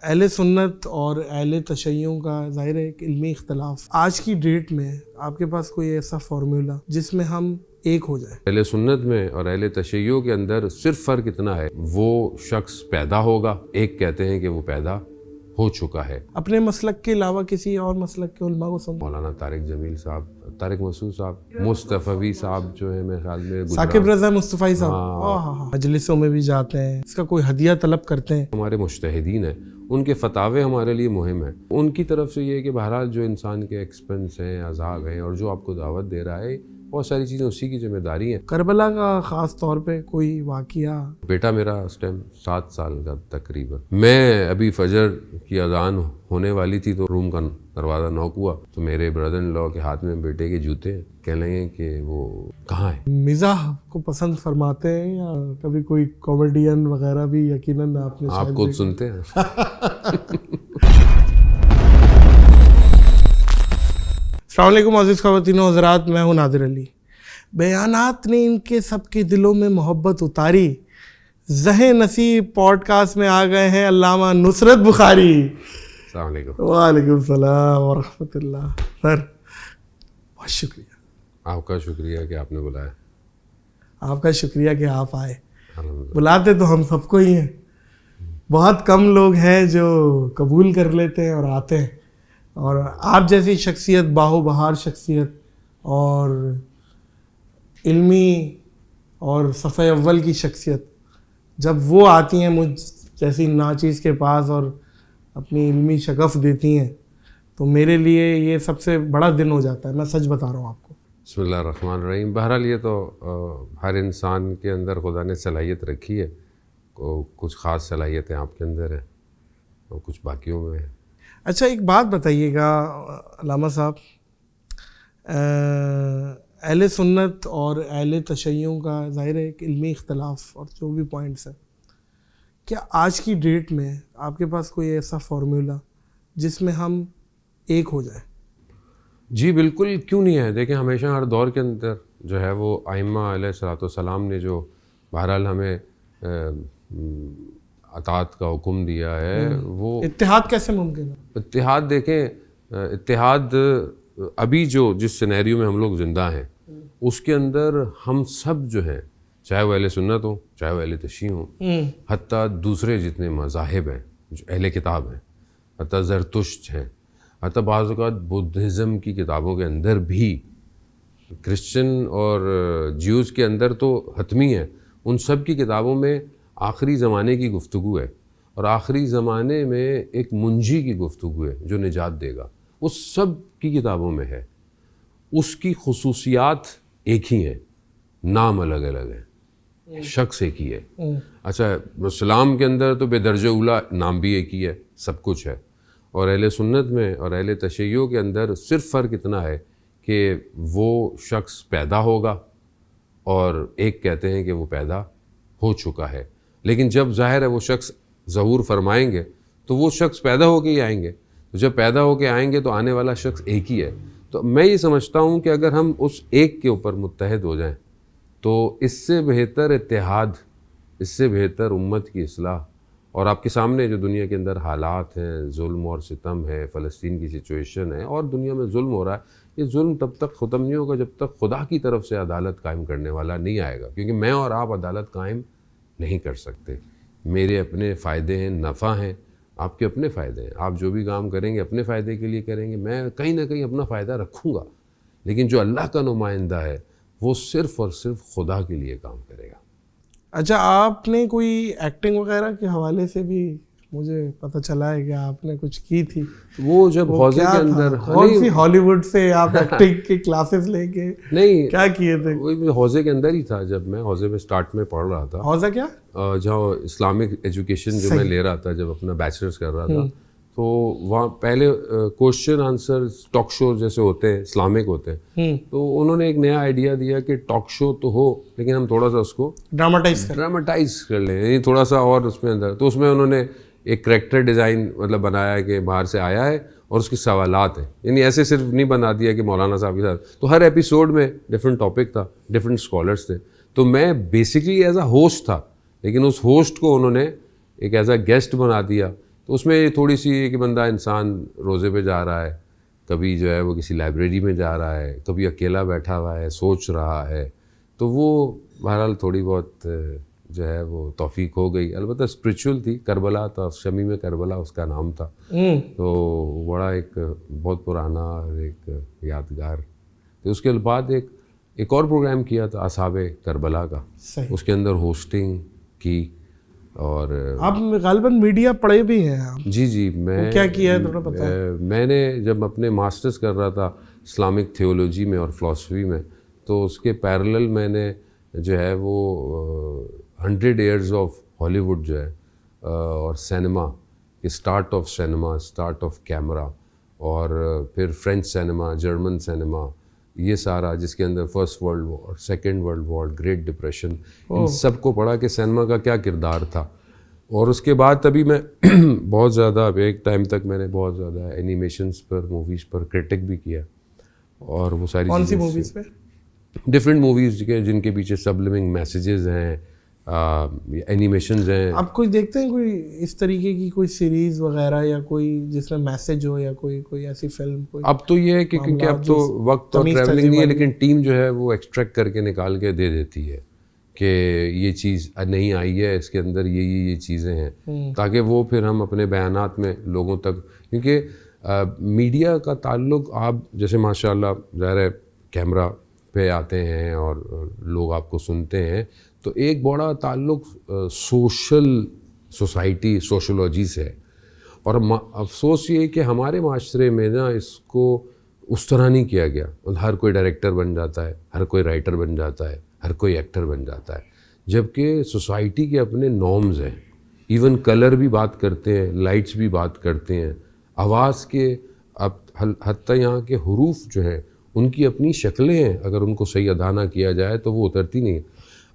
अहले सुन्नत और अहले तशय्युं का ज़ाहिर है एक इल्मी इख्तलाफ। आज की डेट में आपके पास कोई ऐसा फार्मूला जिसमें हम एक हो जाए? अहले सुन्नत में और अहले तशय्युं के अंदर सिर्फ फ़र्क इतना है, वो शख्स पैदा होगा, एक कहते हैं कि वो पैदा हो चुका है। अपने मसलक के अलावा किसी और मसलक के उलमा को समझ? मौलाना तारिक जमील साहब, तारिक मसूद साहब, मुस्तफ़वी साहब जो है मेरे ख्याल में, साकिब रज़ा मुस्तफ़ाई साहब मजलिसों में भी जाते हैं, इसका कोई हदिया तलब करते हैं। हमारे मुज्तहिदीन हैं, उनके फतावे हमारे लिए मुहिम है। उनकी तरफ से ये है कि बहरहाल जो इंसान के एक्सपेंस हैं, अज़ाब हैं, और जो आपको दावत दे रहा है, बहुत सारी चीज़ें उसी की जिम्मेदारी हैं। करबला का ख़ास तौर पे कोई वाक़िया? बेटा मेरा उस टाइम 7 साल का तकरीबन, मैं अभी फजर की अजान होने वाली थी तो रूम का दरवाज़ा नॉक हुआ, तो मेरे ब्रदर इन लॉ के हाथ में बेटे के जूते हैं। कह लगे कि वो कहाँ है। मिज़ाह को पसंद फरमाते हैं या कभी कोई कॉमेडियन वगैरह भी? यकीनन आपने आप खुद सुनते हैं। अस्सलाम वालेकुम अज़ीज़ ख़वातीनो हज़रात, मैं हूँ नादिर अली। बयानात ने इनके सबके दिलों में मोहब्बत उतारी। ज़हे नसीब पॉडकास्ट में आ गए हैं अल्लामा नुसरत बुखारी। अस्सलाम वालेकुम। वालेकुम सलाम व रहमतुल्लाह। सर बहुत शुक्रिया। आपका शुक्रिया कि आपने बुलाया। आपका शुक्रिया कि आप आए। बुलाते तो हम सबको ही हैं, बहुत कम लोग हैं जो कबूल कर लेते हैं और आते हैं। और आप जैसी शख्सियत, बाहो बहार शख्सियत और इल्मी और सफ़े अव्वल की शख्सियत जब वो आती हैं मुझ जैसी नाचीज़ के पास और अपनी इल्मी शगफ़ देती हैं, तो मेरे लिए ये सबसे बड़ा दिन हो जाता है। मैं सच बता रहा हूँ आपको। बिस्मिल्लाहिर्रहमानिर्रहीम। बहरहाल ये तो हर इंसान के अंदर खुदा ने सलाहियत रखी है। कुछ ख़ास सलाहियतें आपके अंदर हैं और कुछ बाकियों में है। अच्छा, एक बात बताइएगा अल्लामा साहब, अहले सुन्नत और अहले तशय्युं का ज़ाहिर है एक इल्मी इख्तलाफ और जो भी पॉइंट्स हैं, क्या आज की डेट में आपके पास कोई ऐसा फार्मूला जिसमें हम एक हो जाए? जी बिल्कुल, क्यों नहीं है। देखें, हमेशा हर दौर के अंदर जो है वो आइम्मा अलैहिस्सलाम ने जो बहरहाल हमें अताअत का हुक्म दिया है, वो इत्तेहाद कैसे मुमकिन है? इत्तेहाद देखें, इत्तेहाद अभी जो जिस सिनेरियो में हम लोग ज़िंदा हैं उसके अंदर हम सब जो हैं, चाहे वो अहले सुन्नत हो, चाहे वो अहले तशय्युं हो, हत्ता दूसरे जितने मज़ाहिब हैं, जो अहले किताब हैं, हत्ता ज़रतुश्त हैं, हत्ता बाज़ औक़ात बुद्धिज़्म की किताबों के अंदर भी, क्रिश्चियन और ज्यूज़ के अंदर तो हतमी है, उन सब की किताबों में आखिरी ज़माने की गुफ्तगू है और आखिरी ज़माने में एक मुंजी की गुफ्तगू है जो निजात देगा। वो सब की किताबों में है। उसकी खुसूसियात एक ही हैं, नाम अलग अलग हैं, शख्स एक ही है। अच्छा, इस्लाम के अंदर तो बेदर्जे उला नाम भी एक ही है, सब कुछ है। और अहले सुन्नत में और अहले तशय्युं के अंदर सिर्फ फ़र्क इतना है कि वो शख्स पैदा होगा और एक कहते हैं कि वो पैदा हो चुका है। लेकिन जब ज़ाहिर है वो शख्स ज़हूर फरमाएंगे तो वो शख्स पैदा होके ही आएंगे। तो जब पैदा होके आएंगे तो आने वाला शख्स एक ही है। तो मैं ये समझता हूँ कि अगर हम उस एक के ऊपर मुत्तहद हो जाएं तो इससे बेहतर इत्तेहाद, इससे बेहतर उम्मत की इस्लाह, और आपके सामने जो दुनिया के अंदर हालात हैं, जुल्म और सितम है, फ़लस्तीन की सिचुएशन है और दुनिया में जुल्म हो रहा है, ये जुल्म तब तक ख़त्म नहीं होगा जब तक खुदा की तरफ से अदालत कायम करने वाला नहीं आएगा। क्योंकि मैं और आप अदालत कायम नहीं कर सकते। मेरे अपने फ़ायदे हैं, नफ़ा हैं, आपके अपने फ़ायदे हैं। आप जो भी काम करेंगे अपने फ़ायदे के लिए करेंगे, मैं कहीं ना कहीं अपना फ़ायदा रखूँगा। लेकिन जो अल्लाह का नुमाइंदा है वो सिर्फ़ और सिर्फ खुदा के लिए काम करेगा। अच्छा, आपने कोई एक्टिंग वगैरह के हवाले से भी मुझे पता चला है कि आपने कुछ की थी। वो जब हौजे के अंदर, कौन सी हॉलीवुड से आप एक्टिंग की क्लासेस लेके नहीं क्या किए थे? वही हौजे के अंदर ही था। जब मैं हौजे में स्टार्ट में पढ़ रहा था। हौजा क्या? जहाँ इस्लामिक एजुकेशन जो मैं ले रहा था, जब अपना बैचलर्स कर रहा था, तो वहाँ पहले क्वेश्चन आंसर टॉक शो जैसे होते हैं, इस्लामिक होते हैं, तो उन्होंने एक नया आइडिया दिया कि टॉक शो तो हो लेकिन हम थोड़ा सा उसको ड्रामाटाइज कर लें, यानी थोड़ा सा और उसमें अंदर। तो उसमें उन्होंने एक करैक्टर डिज़ाइन मतलब बनाया कि बाहर से आया है और उसके सवालात हैं, यानी ऐसे सिर्फ नहीं बना दिया कि मौलाना साहब के साथ। तो हर एपिसोड में डिफरेंट टॉपिक था, डिफरेंट स्कॉलर्स थे। तो मैं बेसिकली एज अ होस्ट था, लेकिन उस होस्ट को उन्होंने एक एज अ गेस्ट बना दिया तो उसमें ये थोड़ी सी है कि बंदा इंसान रोज़े पे जा रहा है, कभी जो है वो किसी लाइब्रेरी में जा रहा है, कभी अकेला बैठा हुआ है, सोच रहा है, तो वो बहरहाल थोड़ी बहुत जो है वो तौफीक हो गई। अलबत्ता स्पिरिचुअल थी, करबला था, शमी में करबला उसका नाम था, तो बड़ा एक बहुत पुराना और एक यादगार। तो उसके बाद एक और प्रोग्राम किया था असहाबे करबला का, उसके अंदर होस्टिंग की। और आप गालिबन मीडिया पढ़े भी हैं आप? जी मैं क्या किया है थोड़ा पता है? मैंने जब अपने मास्टर्स कर रहा था इस्लामिक थियोलॉजी में और फ़िलासफ़ी में, तो उसके पैरेलल मैंने जो है वो 100 ईयर्स ऑफ हॉलीवुड जो है और cinema, start of cinema, start of camera, और फिर फ्रेंच सिनेमा, जर्मन सिनेमा, ये सारा जिसके अंदर first world war, second world war, great depression, इन सब को पढ़ा कि सिनेमा का क्या किरदार था। और उसके बाद तभी मैं बहुत ज़्यादा एक टाइम तक मैंने बहुत ज़्यादा एनिमेशंस पर, मूवीज़ पर क्रिटिक भी किया। और वो सारी कौन सी मूवीज़ पे? डिफरेंट मूवीज़ के जिनके पीछे सबलिमिंग मैसेजेस हैं, एनिमेशंस हैं। आप कोई देखते हैं कोई इस तरीके की कोई सीरीज वगैरह या कोई जिसमें मैसेज हो, या कोई ऐसी फिल्म? कोई अब तो ये है कि क्योंकि अब तो वक्त और ट्रैवलिंग नहीं है, लेकिन टीम जो है वो एक्सट्रैक्ट करके निकाल के दे देती है कि ये चीज़ नहीं आई है, इसके अंदर ये चीज़ें हैं, ताकि वो फिर हम अपने बयानात में लोगों तक, क्योंकि मीडिया का ताल्लुक, आप जैसे माशाल्लाह ज़ाहिर है कैमरा पे आते हैं और लोग आपको सुनते हैं, तो एक बड़ा ताल्लुक सोशल सोसाइटी सोशोलॉजी से है। और अफसोस ये कि हमारे माशरे में ना इसको उस तरह नहीं किया गया। हर कोई डायरेक्टर बन जाता है, हर कोई राइटर बन जाता है, हर कोई एक्टर बन जाता है, जबकि सोसाइटी के अपने नॉर्म्स हैं। इवन कलर भी बात करते हैं, लाइट्स भी बात करते हैं, आवाज़ के अब हत्ता यहाँ के हुरूफ जो हैं उनकी अपनी शक्लें हैं, अगर उनको सही अदा ना किया जाए तो वो उतरती नहीं है।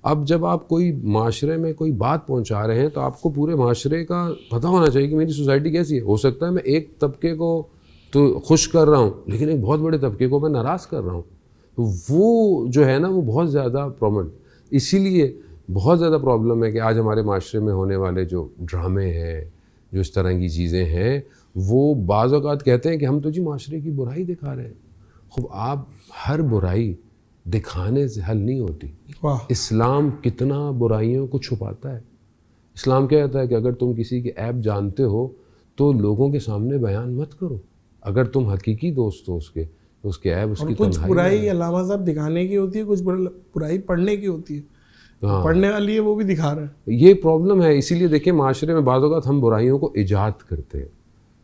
अब जब आप कोई माशरे में कोई बात पहुंचा रहे हैं तो आपको पूरे माशरे का पता होना चाहिए कि मेरी सोसाइटी कैसी है। हो सकता है मैं एक तबके को तो खुश कर रहा हूँ, लेकिन एक बहुत बड़े तबके को मैं नाराज़ कर रहा हूँ, तो वो जो है ना वो बहुत ज़्यादा प्रॉब्लम। इसीलिए बहुत ज़्यादा प्रॉब्लम है कि आज हमारे माशरे में होने वाले जो ड्रामे हैं, जो इस तरह की चीज़ें हैं, वो बाज़ औक़ात कहते हैं कि हम तो जी माशरे की बुराई दिखा रहे हैं। खूब आप हर बुराई दिखाने से हल नहीं होती। इस्लाम कितना बुराइयों को छुपाता है। इस्लाम क्या कहता है कि अगर तुम किसी के ऐब जानते हो तो लोगों के सामने बयान मत करो। अगर तुम हकीकी दोस्त हो उसके, तो उसके ऐब, उसकी कुछ बुराई अल्लामा साहब दिखाने की होती है, कुछ बुराई पढ़ने की होती है। हाँ। पढ़ने वाली है वो भी दिखा रहा है। ये प्रॉब्लम है। इसीलिए देखिए माशरे में बाज़ औक़ात हम बुराइयों को इजाद करते हैं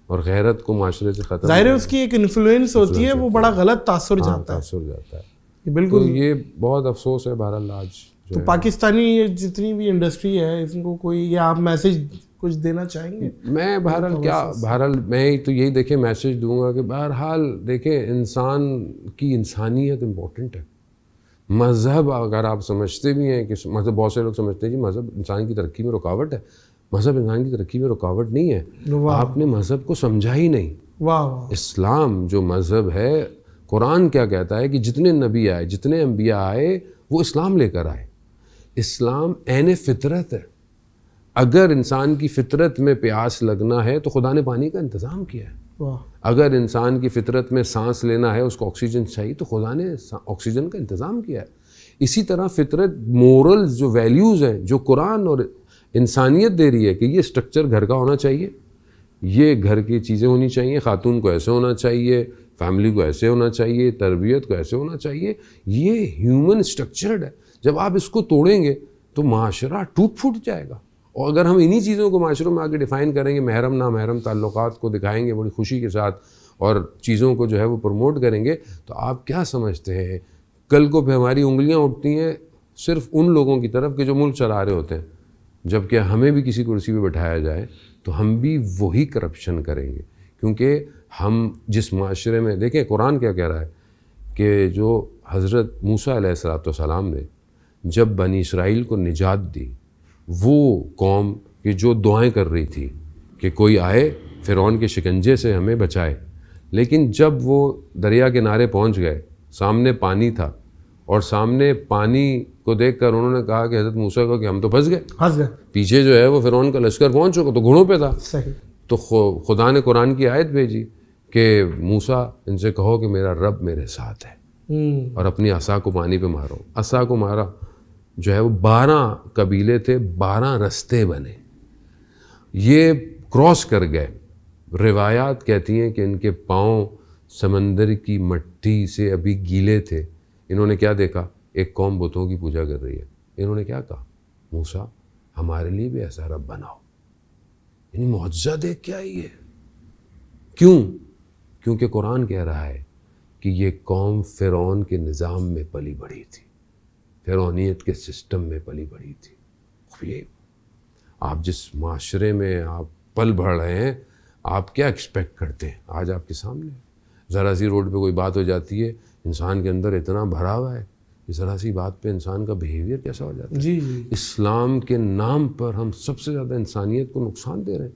और गैरत को माशरे से ख़त्म, ज़ाहिर है उसकी एक इन्फ्लुएंस होती है, वो बड़ा गलत तासुर जाता है। बिल्कुल, तो ये बहुत अफसोस है बहरहाल आज। तो पाकिस्तानी जितनी भी इंडस्ट्री है इनको कोई, या आप मैसेज कुछ देना चाहेंगे? मैं बहरहाल मैं तो यही देखिए मैसेज दूंगा कि बहरहाल देखिए इंसान की इंसानियत इम्पोर्टेंट है। मज़हब अगर आप समझते भी हैं कि मज़हब, बहुत से लोग समझते हैं कि मज़हब इंसान की तरक्की में रुकावट है। मज़हब इंसान की तरक्की में रुकावट नहीं है। आपने मज़हब को समझा ही नहीं। वाह। इस्लाम जो मज़हब है, कुरान क्या कहता है कि जितने नबी आए, जितने अंबिया आए, वो इस्लाम लेकर आए। इस्लाम ऐन फितरत है। अगर इंसान की फितरत में प्यास लगना है तो खुदा ने पानी का इंतज़ाम किया है। अगर इंसान की फितरत में सांस लेना है, उसको ऑक्सीजन चाहिए, तो खुदा ने ऑक्सीजन का इंतज़ाम किया है। इसी तरह फितरत, मोरल्स जो वैल्यूज़ हैं, जो कुरान और इंसानियत दे रही है कि ये स्ट्रक्चर घर का होना चाहिए, ये घर की चीज़ें होनी चाहिए, ख़ातून को ऐसे होना चाहिए, फैमिली को ऐसे होना चाहिए, तरबियत को ऐसे होना चाहिए, ये ह्यूमन स्ट्रक्चर्ड है। जब आप इसको तोड़ेंगे तो माशरा टूट फूट जाएगा। और अगर हम इन्हीं चीज़ों को माशरों में आगे डिफ़ाइन करेंगे, महरम ना महरम ताल्लुकात को दिखाएंगे बड़ी खुशी के साथ और चीज़ों को जो है वो प्रमोट करेंगे, तो आप क्या समझते हैं कल को फिर हमारी उंगलियां उठती हैं सिर्फ उन लोगों की तरफ के जो मुल्क चला रहे होते हैं, जबकि हमें भी किसी कुर्सी पे बैठाया जाए तो हम भी वही करप्शन करेंगे। क्योंकि हम जिस माशरे में, देखें कुरान क्या कह रहा है कि जो हज़रत मूसा अलैहिस्सलाम ने जब बनी इसराइल को निजात दी, वो कौम की जो दुआएं कर रही थी कि कोई आए फ़िरौन के शिकंजे से हमें बचाए, लेकिन जब वो दरिया किनारे पहुंच गए, सामने पानी था और सामने पानी को देखकर उन्होंने कहा कि हज़रत मूसा को कि हम तो फंस गए। पीछे जो है वो फ़िरौन का लश्कर पहुंच चुका, तो घोड़ों पे था। सही। तो खुदा ने कुरान की आयत भेजी कि मूसा इनसे कहो कि मेरा रब मेरे साथ है और अपनी असा को पानी पे मारो। असा को मारा जो है वो 12 कबीले थे, 12 रास्ते बने, ये क्रॉस कर गए। रिवायात कहती हैं कि इनके पाँव समंदर की मिट्टी से अभी गीले थे। इन्होंने क्या देखा, एक कौम बुतों की पूजा कर रही है। इन्होंने क्या कहा, मूसा हमारे लिए भी ऐसा रब बनाओ। यानी मुअज्जा देख के आई है। क्यों? क्योंकि कुरान कह रहा है कि ये कौम फ़िरौन के निज़ाम में पली बढ़ी थी, फ़िरौनियत के सिस्टम में पली बढ़ी थी। ये आप जिस माशरे में आप पल बढ़ रहे हैं, आप क्या एक्सपेक्ट करते हैं? आज आपके सामने ज़रा सी रोड पे कोई बात हो जाती है, इंसान के अंदर इतना भरा हुआ है, ज़रा सी बात पे इंसान का बिहेवियर कैसा हो जाता है। जी। इस्लाम के नाम पर हम सबसे ज़्यादा इंसानियत को नुकसान दे रहे हैं,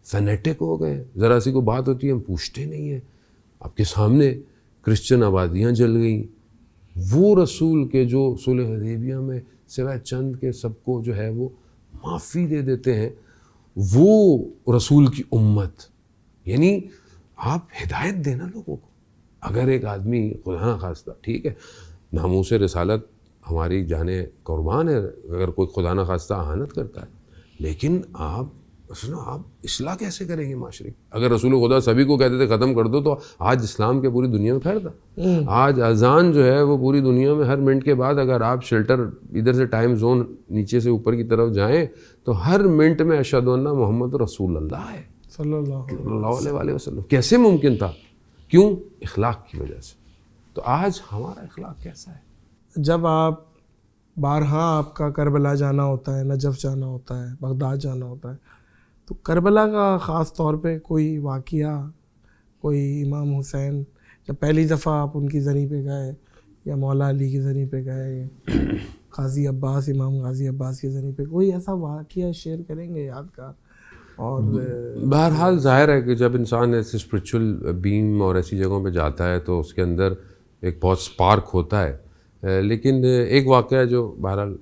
फैनेटिक हो गए हैं। ज़रा सी कोई बात होती है हम पूछते नहीं हैं। आपके सामने क्रिश्चियन आबादियाँ जल गई। वो रसूल के जो सुलह हुदैबिया में सिवाय चंद के सबको जो है वो माफ़ी दे देते हैं, वो रसूल की उम्मत। यानी आप हिदायत देना लोगों को। अगर एक आदमी खुदा ना खास्ता, ठीक है, नामूस रिसालत हमारी जाने कुर्बान है अगर कोई खुदा ना खास्ता आहानत करता है, लेकिन आप सुनो, आप इस्लाह कैसे करेंगे माशरे की? अगर रसूल खुदा सभी को कहते थे ख़त्म कर दो, तो आज इस्लाम के पूरी दुनिया में फैलता। आज अजान जो है वो पूरी दुनिया में हर मिनट के बाद, अगर आप शेल्टर इधर से टाइम जोन नीचे से ऊपर की तरफ जाएं तो हर मिनट में अशहदु अन्ना मोहम्मद रसूल अल्लाह है सल्लल्लाहु अलैहि वसल्लम। कैसे मुमकिन था? क्यों? इखलाक की वजह से। तो आज हमारा इखलाक कैसा है? जब आप बारहा आपका करबला जाना होता है, नजफ़ जाना होता है, बगदाद जाना होता है, तो करबला का ख़ास तौर पे कोई वाक़या, कोई इमाम हुसैन, जब पहली दफ़ा आप उनकी ज़री पे गए या मौला अली की ज़री पे गए, गाज़ी अब्बास, इमाम गाज़ी अब्बास की ज़री पे, कोई ऐसा वाक़या शेयर करेंगे यादगार? और बहरहाल ज़ाहिर है कि जब इंसान ऐसे स्पिरिचुअल बीम और ऐसी जगहों पे जाता है तो उसके अंदर एक बहुत स्पार्क होता है। लेकिन एक वाक़या जो बहरहाल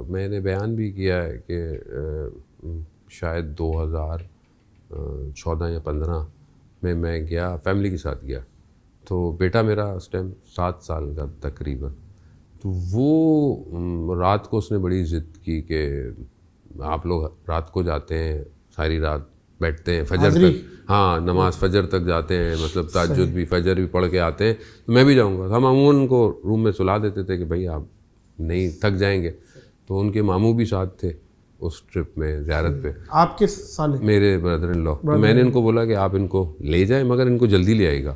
मैंने बयान भी किया है कि शायद 2014 या 15 में मैं गया, फैमिली के साथ गया। तो बेटा मेरा उस टाइम 7 साल का तकरीबन, तो वो रात को उसने बड़ी ज़िद की कि आप लोग रात को जाते हैं, सारी रात बैठते हैं, फजर तक, हाँ, नमाज फजर तक जाते हैं, मतलब तहज्जुद भी, फजर भी पढ़ के आते हैं, तो मैं भी जाऊंगा। हम अमूमन उनको रूम में सुला देते थे कि भाई आप नहीं थक जाएंगे। तो उनके मामू भी साथ थे उस ट्रिप में, ज़ियारत पे। आपके साले? मेरे ब्रदर इन लॉ। तो मैंने इनको बोला कि आप इनको ले जाएं, मगर इनको जल्दी ले आएगा।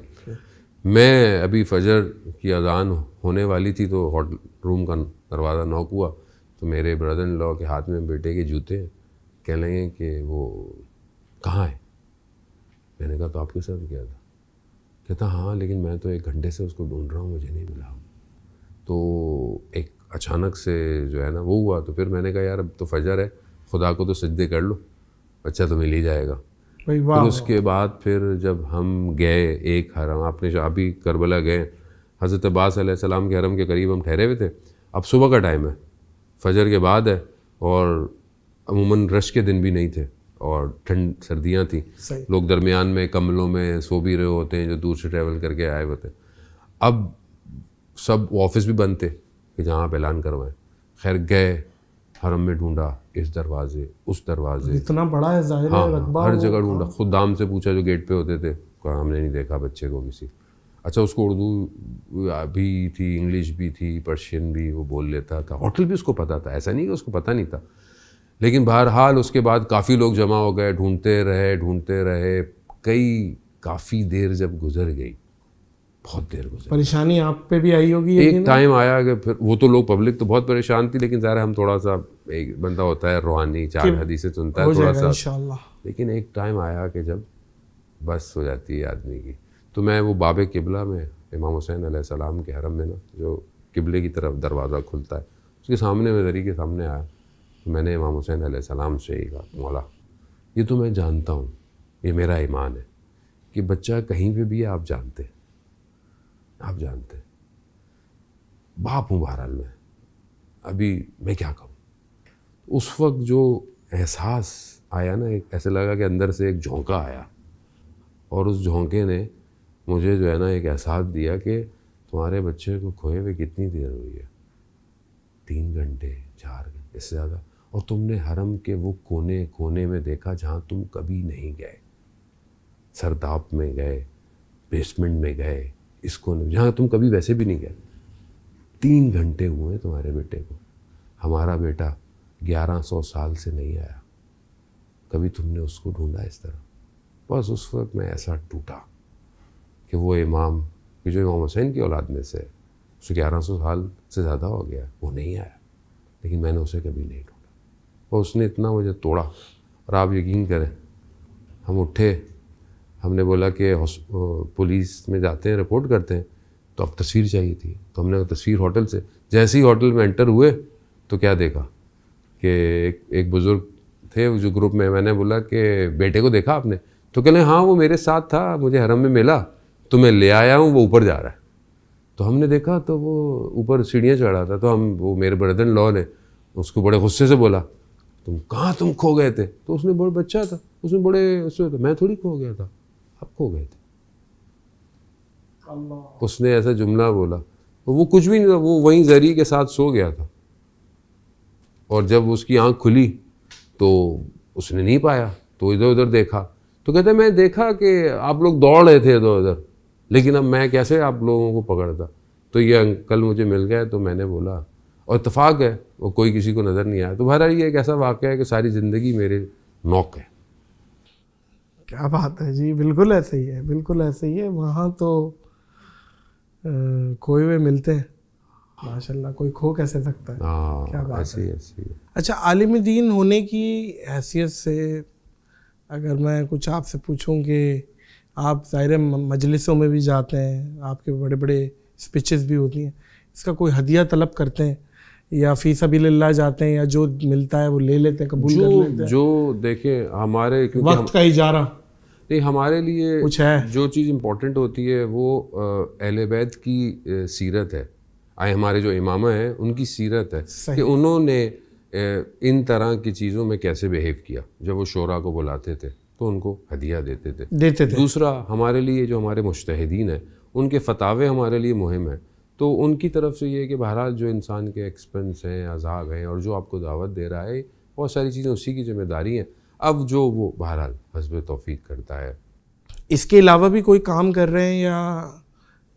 मैं अभी फजर की अजान होने वाली थी तो होटल रूम का दरवाज़ा नॉक हुआ, तो मेरे ब्रदर इन लॉ के हाथ में बेटे के जूते हैं। कह लगे कि वो कहाँ है? मैंने कहा तो आपके साथ गया था। कहता हाँ, लेकिन मैं तो 1 घंटे से उसको ढूंढ रहा हूँ, मुझे नहीं मिला। तो एक अचानक से जो है ना वो हुआ। तो फिर मैंने कहा यार अब तो फजर है, खुदा को तो सजदे कर लो, बच्चा तो मिल ही जाएगा। फिर उसके बाद फिर जब हम गए एक हरम, आपने जो अभी करबला गए, हज़रत अब्बास अलैहिस्सलाम के हरम के करीब हम ठहरे हुए थे। अब सुबह का टाइम है, फजर के बाद है, और अमूमन रश के दिन भी नहीं थे और ठंड सर्दियाँ थी। लोग दरमियान में कमलों में सो भी रहे होते हैं जो दूर से ट्रैवल करके आए होते हैं। अब सब ऑफिस भी बंद थे कि जहाँ आप ऐलान करवाएं। खैर गए, हरम में ढूंढा, इस दरवाजे उस दरवाजे, इतना बड़ा है ज़ाहिर है, रकबा हर जगह ढूंढा। खुद दाम से पूछा जो गेट पे होते थे, कहा हमने नहीं देखा बच्चे को किसी। अच्छा, उसको उर्दू भी थी, इंग्लिश भी थी, पर्शियन भी वो बोल लेता था, होटल भी उसको पता था, ऐसा नहीं कि उसको पता नहीं था। लेकिन बहरहाल उसके बाद काफ़ी लोग जमा हो गए, ढूंढते रहे। काफ़ी देर जब गुजर गई, बहुत देर गुजर, परेशानी आप पे भी आई होगी। एक टाइम आया कि फिर वो तो लोग, पब्लिक तो बहुत परेशान थी, लेकिन ज़ाहिर हम थोड़ा सा, एक बंदा होता है रूहानी, 4 हदीसें सुनता है थोड़ा सा इंशाअल्लाह। लेकिन एक टाइम आया कि जब बस हो जाती है आदमी की। तो मैं वो बाब किबला में, इमाम हुसैन अलैहिस्सलाम के हरम में ना, जो किबले की तरफ दरवाज़ा खुलता है, उसके सामने मैं दरी के सामने आया। तो मैंने इमाम हुसैन अलैहिस्सलाम से ही कहा, मौला ये तो मैं जानता हूँ, ये मेरा ईमान है कि बच्चा कहीं पे भी है, आप जानते हैं, बाप हूँ बहरहाल मैं, अभी मैं क्या करूँ। उस वक्त जो एहसास आया ना, एक ऐसे लगा कि अंदर से एक झोंका आया, और उस झोंके ने मुझे जो है ना एक एहसास दिया कि तुम्हारे बच्चे को खोए हुए कितनी देर हुई है, 3 घंटे 4 घंटे, इससे ज़्यादा, और तुमने हरम के वो कोने कोने में देखा जहाँ तुम कभी नहीं गए, सरदाब में गए, बेसमेंट में गए, इस कोने जहाँ तुम कभी वैसे भी नहीं गए। 3 घंटे हुए तुम्हारे बेटे को। हमारा बेटा 1100 साल से नहीं आया, कभी तुमने उसको ढूंढा इस तरह? बस उस वक्त मैं ऐसा टूटा कि वो इमाम कि जो इमाम हुसैन की औलाद में से, उसे 1100 साल से ज़्यादा हो गया, वो नहीं आया, लेकिन मैंने उसे कभी नहीं ढूंढा, और उसने इतना मुझे तोड़ा। और आप यकीन करें, हम उठे, हमने बोला कि पुलिस में जाते हैं, रिपोर्ट करते हैं, तो अब तस्वीर चाहिए थी, तो हमने वो तस्वीर होटल से, जैसे ही होटल में एंटर हुए तो क्या देखा कि एक बुज़ुर्ग थे जो ग्रुप में, मैंने बोला कि बेटे को देखा आपने? तो कहने हाँ वो मेरे साथ था, मुझे हरम में मिला तो मैं ले आया हूँ, वो ऊपर जा रहा है। तो हमने देखा तो वो ऊपर सीढ़ियाँ चढ़ा था, तो वो मेरे ब्रदर इन लॉ ने उसको बड़े गुस्से से बोला, तुम खो गए थे? तो उसने बड़ा बच्चा था, उसने बड़े उससे, मैं थोड़ी खो गया था, आप खो गए थे। उसने ऐसा जुमला बोला, वो कुछ भी नहीं था, वो वहीं जरी के साथ सो गया था, और जब उसकी आंख खुली तो उसने नहीं पाया, तो इधर उधर देखा, तो कहते मैं देखा कि आप लोग दौड़ रहे थे इधर उधर, लेकिन अब मैं कैसे आप लोगों को पकड़ता? तो ये अंकल मुझे मिल गए, तो मैंने बोला, और इत्तेफाक है वो कोई किसी को नज़र नहीं आया। तो बहरहाल ये एक ऐसा वाक़या है कि सारी ज़िंदगी मेरे नौक है। क्या बात है जी, बिल्कुल ऐसे ही है, बिल्कुल ऐसे ही है। वहाँ तो खोए हुए मिलते हैं माशाल्लाह, कोई खो कैसे सकता है। क्या बात ऐसे है। ही। अच्छा, आलिम दीन होने की हैसियत से अगर मैं कुछ आपसे पूछूं कि आप ज़ाहिर मजलिसों में भी जाते हैं, आपके बड़े बड़े स्पीचेस भी होती हैं, इसका कोई हदिया तलब करते हैं या फी सबीलिल्लाह जाते हैं, या जो मिलता है वो ले लेते हैं, कबूल कर लेते हैं? जो देखें हमारे, क्योंकि वक्त का इजारा नहीं, हमारे लिए कुछ है जो चीज़ इम्पोर्टेंट होती है वो अहले बैत की सीरत है, हमारे जो इमामा हैं उनकी सीरत है कि उन्होंने इन तरह की चीज़ों में कैसे बिहेव किया। जब वो शोरा को बुलाते थे तो उनको हदिया देते थे। दूसरा, हमारे लिए जो हमारे मुज्तहिदीन हैं उनके फतावे हमारे लिए मुहिम है, तो उनकी तरफ से ये है कि बहरहाल जो इंसान के एक्सपेंस हैं, अज़ाब हैं, और जो आपको दावत दे रहा है, बहुत सारी चीज़ें उसी की जिम्मेदारी हैं। अब जो वो बहरहाल हस्ब तौफीक करता है। इसके अलावा भी कोई काम कर रहे हैं या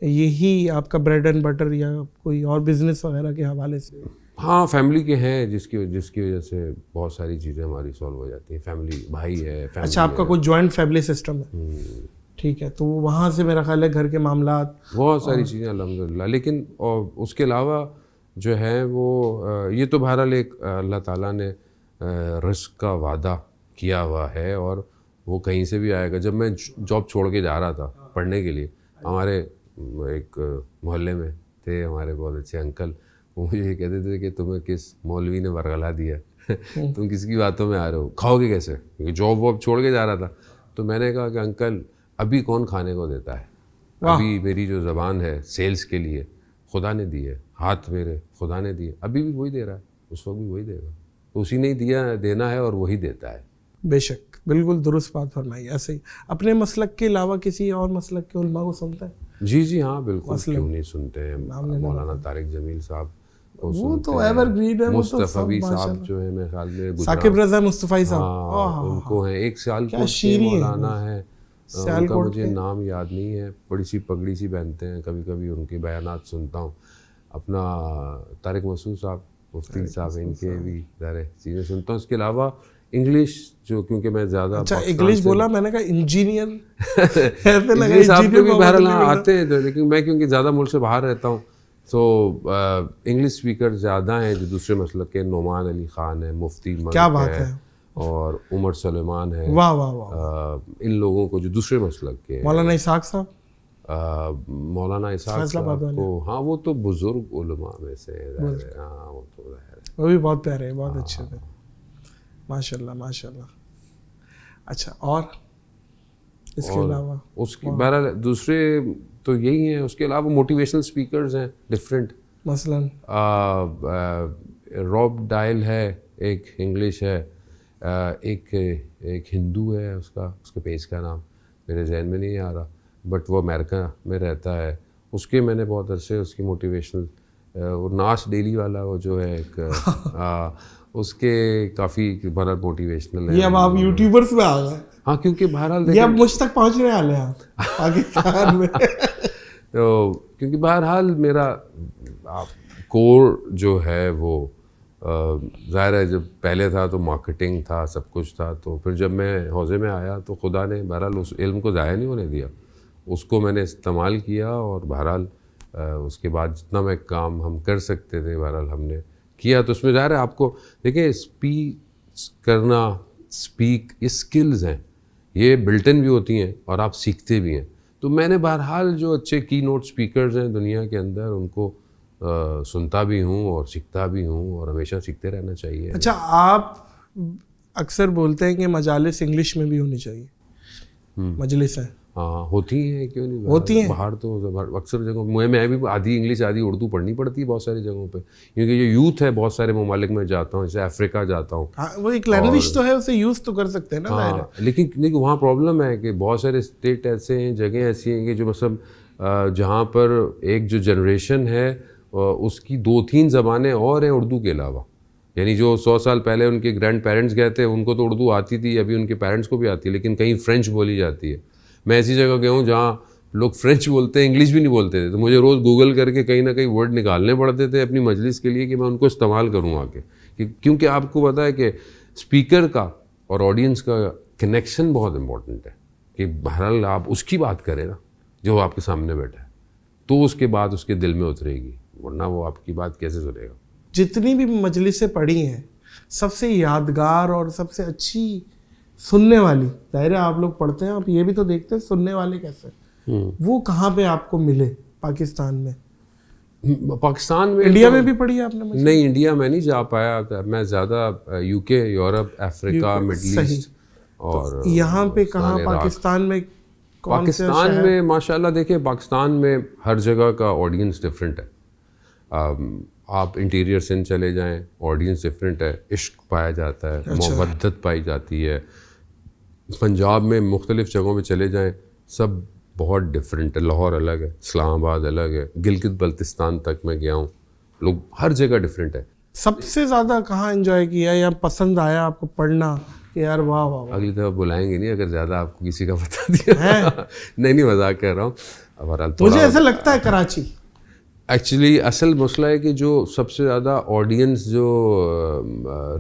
यही आपका ब्रेड एंड बटर, या कोई और बिजनेस वगैरह के हवाले से? हाँ, फैमिली के हैं जिसकी वजह से बहुत सारी चीज़ें हमारी सॉल्व हो जाती हैं। फैमिली, भाई है, फैमिली। अच्छा, आपका कोई जॉइंट फैमिली सिस्टम है? ठीक है, तो वहाँ से मेरा ख्याल है घर के मामलात, बहुत सारी चीज़ें अल्हम्दुलिल्लाह। लेकिन और उसके अलावा जो है वो ये तो बहरहाल एक अल्लाह ताला ने रिस्क का वादा किया हुआ है, और वो कहीं से भी आएगा। जब मैं जॉब छोड़ के जा रहा था पढ़ने के लिए, हमारे एक मोहल्ले में थे हमारे बहुत अच्छे अंकल, वो मुझे ये कहते थे कि तुम्हें किस मौलवी ने बरगला दिया तुम किसकी बातों में आ रहे हो, खाओगे कैसे? क्योंकि जॉब वॉब छोड़ के जा रहा था। तो मैंने कहा कि अंकल अभी कौन खाने को देता है, अभी मेरी जो ज़बान है सेल्स के लिए खुदा ने दी है, हाथ मेरे खुदा ने दिए, अभी भी वही दे रहा है, उस वक्त भी वही देगा, तो उसी ने दिया देना है और वही देता है। बेशक, बिल्कुल दुरुस्त बात फरमाई। ऐसे ही अपने मसलक के अलावा किसी और मसलक के उलमा को सुनता है? जी हाँ, बिल्कुल, क्यों नहीं सुनते हैं। मौलाना तारिक जमील साहब वो तो एवरग्रीन है, मुस्तफ़ी साहब जो है मेरे ख्याल में, साकिब रज़ा मुस्तफ़ी साहब, उनको है। एक सियालकोट के मौलाना है, उनका मुझे नाम याद नहीं है, बड़ी सी पगड़ी सी पहनते हैं, कभी कभी उनके बयानात सुनता हूँ। अपना तारिक मसूद साहब, मुफ्ती साहब, इनके भी सारे चीज़ें सुनता हूँ। इसके अलावा इंग्लिश जो, क्योंकि मैं ज़्यादा, अच्छा इंग्लिश बोला, मैंने कहा इंजीनियर इंग्लिश आप भी बहरहाल आते हैं, तो लेकिन मैं क्योंकि ज़्यादा मुल्क से बाहर रहता हूँ तो इंग्लिश स्पीकर ज़्यादा हैं जो दूसरे मसलक के। नोमान अली ख़ान है, मुफ्ती क्या बात है, और उमर सलेमान है। वाह वाह वाह। इन लोगों को जो दूसरे मसलक के, मौलाना इसाक साहब, मौलाना इसाक साहब को, हाँ वो तो बुजुर्ग उलमा में से, हाँ वो तो है, वो भी बहुत प्यारे हैं, बहुत अच्छे थे, माशाल्लाह माशाल्लाह। अच्छा, और इसके अलावा? उसके बहरहाल दूसरे तो यही हैं। उसके अलावा मोटिवेशनल स्पीकर्स हैं डिफरेंट, मसलन रॉब डायल है, एक इंग्लिश है, एक हिंदू है, उसके पेज का नाम मेरे जहन में नहीं आ रहा, बट वो अमेरिका में रहता है। उसके मैंने बहुत अरसे उसकी मोटिवेशनल वो नाश डेली वाला वो जो है एक उसके काफ़ी बड़ा मोटिवेशनल है। ये अब आप यूट्यूबर्स में आ गए। हाँ, क्योंकि बहरहाल ये अब मुझ तक पहुंचने वाले हैं आप पाकिस्तान में। तो क्योंकि बहरहाल मेरा कोर जो है वो ज़ाहिर है, जब पहले था तो मार्केटिंग था, सब कुछ था। तो फिर जब मैं हौज़े में आया तो खुदा ने बहरहाल उस इल्म को ज़ाया नहीं होने दिया, उसको मैंने इस्तेमाल किया और बहरहाल उसके बाद जितना मैं काम हम कर सकते थे बहरहाल हमने किया। तो उसमें ज़ाहिर है आपको देखिए स्पीच करना, स्पीक, ये स्किल्स हैं, ये बिल्टन भी होती हैं और आप सीखते भी हैं। तो मैंने बहरहाल जो अच्छे की नोट स्पीकर्स हैं दुनिया के अंदर उनको सुनता भी हूँ और सीखता भी हूँ और हमेशा सीखते रहना चाहिए। अच्छा, आप अक्सर बोलते हैं कि मजालिस इंग्लिश में भी होनी चाहिए। मजलिस है, हाँ होती हैं, क्यों नहीं होती हैं। बाहर तो अक्सर जगहों मैं भी आधी इंग्लिश आधी उर्दू पढ़नी पड़ती है बहुत सारी जगहों पे, क्योंकि ये यूथ है बहुत सारे ममालिक में जाता हूँ, जैसे अफ्रीका जाता हूँ। हाँ, वो एक लैंग्वेज तो है, उसे यूज तो कर सकते हैं ना। हाँ, लेकिन वहाँ प्रॉब्लम है कि बहुत सारे स्टेट ऐसे हैं, जगह ऐसी हैं कि जो मतलब जहाँ पर एक जो जनरेशन है उसकी 2-3 ज़बानें और हैं उर्दू के अलावा। यानी जो 100 साल पहले उनके ग्रैंड पेरेंट्स गए थे उनको तो उर्दू आती थी, अभी उनके पेरेंट्स को भी आती है, लेकिन कहीं फ्रेंच बोली जाती है। मैं ऐसी जगह गया हूँ जहाँ लोग फ्रेंच बोलते हैं, इंग्लिश भी नहीं बोलते थे, तो मुझे रोज़ गूगल करके कहीं ना कहीं वर्ड निकालने पड़ते थे अपनी मजलिस के लिए कि मैं उनको इस्तेमाल करूँ आके, क्योंकि आपको पता है कि स्पीकर का और ऑडियंस का कनेक्शन बहुत इंपॉर्टेंट है कि बहरहाल आप उसकी बात करें ना जो आपके सामने बैठा है, तो उसके बाद उसके दिल में उतरेगी, वरना वो आपकी बात कैसे सुनेगा। जितनी भी मजलिसें पढ़ी हैं सबसे यादगार और सबसे अच्छी सुनने वाली, जाहिर है आप लोग पढ़ते हैं, आप ये भी तो देखते हैं सुनने वाले कैसे, वो कहाँ पे आपको मिले? पाकिस्तान में? पाकिस्तान में इंडिया तो, में भी पढ़ी है आपने मजलिस? नहीं इंडिया में नहीं जा पाया मैं, ज़्यादा UK, Europe, Africa, middle east और तो यहाँ पे कहाँ पाकिस्तान में? पाकिस्तान में माशाल्लाह देखिए, पाकिस्तान में हर जगह का ऑडियंस डिफरेंट है। आप इंटीरियर सिंध चले जाएं, ऑडियंस डिफरेंट है, इश्क पाया जाता है, मोहब्बत पाई जाती है। पंजाब में मुख्तलिफ़ जगहों पे चले जाएं, सब बहुत डिफरेंट है। लाहौर अलग है, इस्लामाबाद अलग है, गिलगित बल्तिस्तान तक मैं गया हूँ, लोग हर जगह डिफरेंट है। सबसे ज़्यादा कहाँ एंजॉय किया या पसंद आया आपको पढ़ना कि यार वाह वाह वाह? अगली दफ़ा बुलाएंगे नहीं अगर ज़्यादा आपको किसी का बता दिया। नहीं मजाक कर रहा हूँ। मुझे ऐसा लगता है कराची एक्चुअली असल मसला है कि जो सबसे ज़्यादा ऑडियंस जो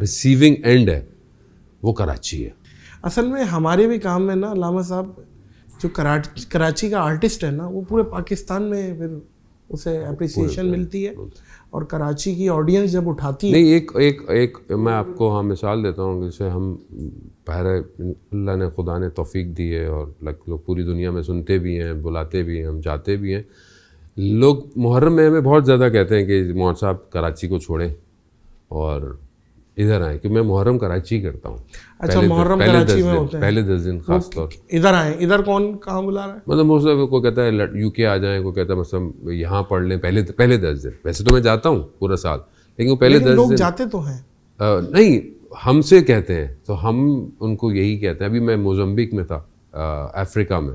रिसीविंग एंड है वो कराची है। असल में हमारे भी काम में ना अल्लामा साहब, जो कराची का आर्टिस्ट है ना, वो पूरे पाकिस्तान में फिर उसे अप्रिसिएशन मिलती है, और कराची की ऑडियंस जब उठाती है। नहीं, एक मैं आपको हाँ मिसाल देता हूँ, जैसे हम पहले अल्लाह ने खुदा ने तौफीक दी है और लोग पूरी दुनिया में सुनते भी हैं, बुलाते भी हैं, हम जाते भी हैं। लोग मुहर्रम में हमें बहुत ज़्यादा कहते हैं कि मौलाना साहब कराची को छोड़ें और इधर आए, कि मैं मुहर्रम कराची करता हूँ। अच्छा, मुहर्रम कराची में होते हैं पहले 10 दिन खास तौर। इधर आए, इधर कौन कहाँ बुला रहा है? मतलब मुझसे कोई कहता है यूके आ जाएं, कोई कहता है मतलब यहाँ पढ़ लें पहले 10 दिन। वैसे तो मैं जाता हूँ पूरा साल, लेकिन वो पहले 10 दिन लोग जाते तो हैं। नहीं, हमसे कहते हैं तो हम उनको यही कहते हैं। अभी मैं मोज़म्बिक में था अफ्रीका में,